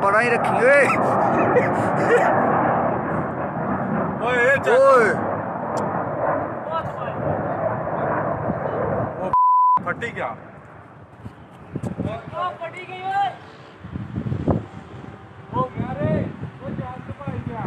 बनाई रखी है। फटी क्या? फटी गई है। ओ यारे वो जान तो भाई क्या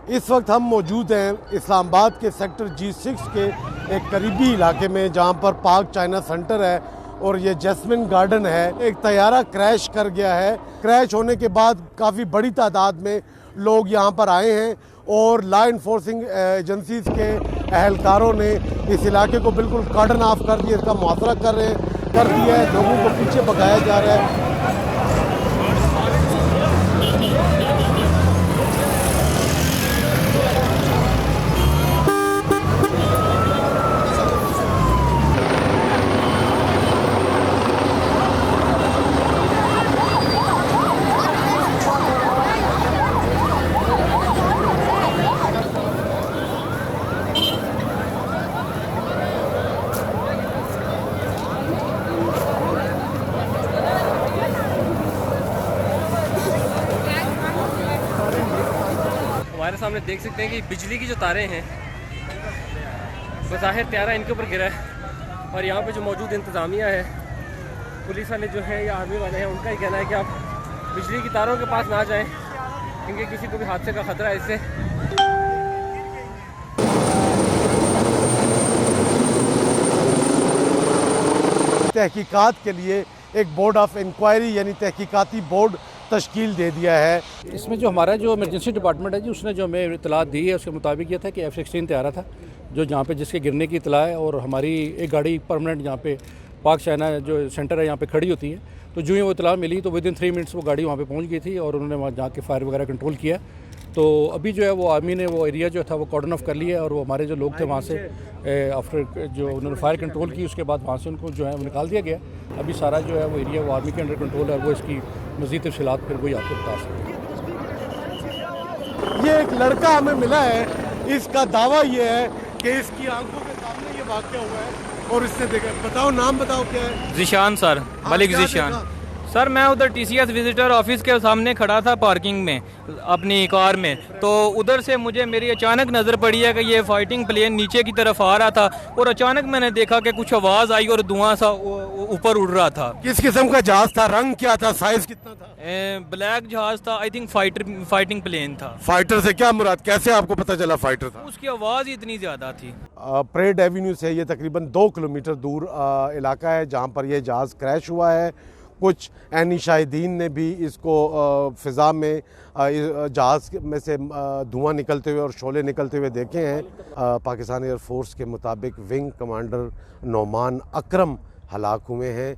इस वक्त हम मौजूद हैं इस्लामाबाद के सेक्टर G6 के एक करीबी इलाके में, जहां पर पार्क चाइना सेंटर है और ये जैस्मिन गार्डन है। एक तैयारा क्रैश कर गया है। क्रैश होने के बाद काफ़ी बड़ी तादाद में लोग यहां पर आए हैं और लॉ इन्फोर्सिंग एजेंसीज के अहलकारों ने इस इलाके को बिल्कुल कार्डन ऑफ कर दिया, इसका मुआवजा कर दिया है। लोगों को पीछे भगाया जा रहा है। हमारे सामने देख सकते हैं कि बिजली की जो तारें हैं बज़ाहिर त्यारा इनके ऊपर गिरा है। और यहाँ पे जो मौजूद इंतज़ामिया है, पुलिस वाले जो है या आर्मी वाले हैं, उनका ही कहना है कि आप बिजली की तारों के पास ना जाएं, क्योंकि किसी को भी हादसे का ख़तरा है इससे। तहकीकात के लिए एक बोर्ड ऑफ इंक्वायरी यानी तहकीकाती बोर्ड तश्कील दे दिया है। इसमें जो हमारा जो इमरजेंसी डिपार्टमेंट है जी, उसने जो हमें इतला दी है उसके मुताबिक ये था कि F-16 तैयारा था जो जहाँ पे जिसके गिरने की इतला है, और हमारी एक गाड़ी परमानेंट यहाँ पे पार्क चाइना जो सेंटर है यहाँ पे खड़ी होती है। तो जो ही वो इतला मिली तो विदिन 3 मिनट्स वो गाड़ी वहाँ पे पहुँच गई थी और उन्होंने वहाँ जाके फायर वगैरह कंट्रोल किया। तो अभी जो है वो आर्मी ने वो एरिया जो था वो कॉर्डन ऑफ कर लिया, और वो हमारे जो लोग थे वहाँ से आफ्टर जो उन्होंने फायर कंट्रोल की उसके बाद वहाँ से उनको जो है वो निकाल दिया गया। अभी सारा जो है वो एरिया वो आर्मी के अंडर कंट्रोल है। वो इसकी मज़ीद तफसीलात फिर वही आपको बता सकते हैं। ये एक लड़का हमें मिला है, इसका दावा ये है कि इसकी आंखों के सामने ये वाक़या हुआ है और इसने देखा। बताओ, नाम बताओ क्या है? Zeeshan sir, Malik Zeeshan sir. मैं उधर TCS विजिटर ऑफिस के सामने खड़ा था पार्किंग में अपनी कार में, तो उधर से मुझे मेरी अचानक नज़र पड़ी है कि ये फाइटिंग प्लेन नीचे की तरफ आ रहा था, और अचानक मैंने देखा कि कुछ आवाज़ आई और धुआं सा ऊपर उड़ रहा था। किस किस्म का जहाज था? रंग क्या था? साइज कितना था? ब्लैक जहाज था, आई थिंक फाइटिंग प्लेन था। फाइटर से क्या मुराद? कैसे आपको पता चला फाइटर था? उसकी आवाज़ इतनी ज़्यादा थी। परेड एवेन्यू से ये तकरीबन 2 किलोमीटर दूर इलाका है जहाँ पर यह जहाज़ क्रैश हुआ है। कुछ ऐनी शाहिदीन ने भी इसको फ़िज़ा में जहाज़ में से धुआं निकलते हुए और शोले निकलते हुए देखे हैं। पाकिस्तान एयरफोर्स के मुताबिक विंग कमांडर नोमान अकरम हलाक हुए हैं।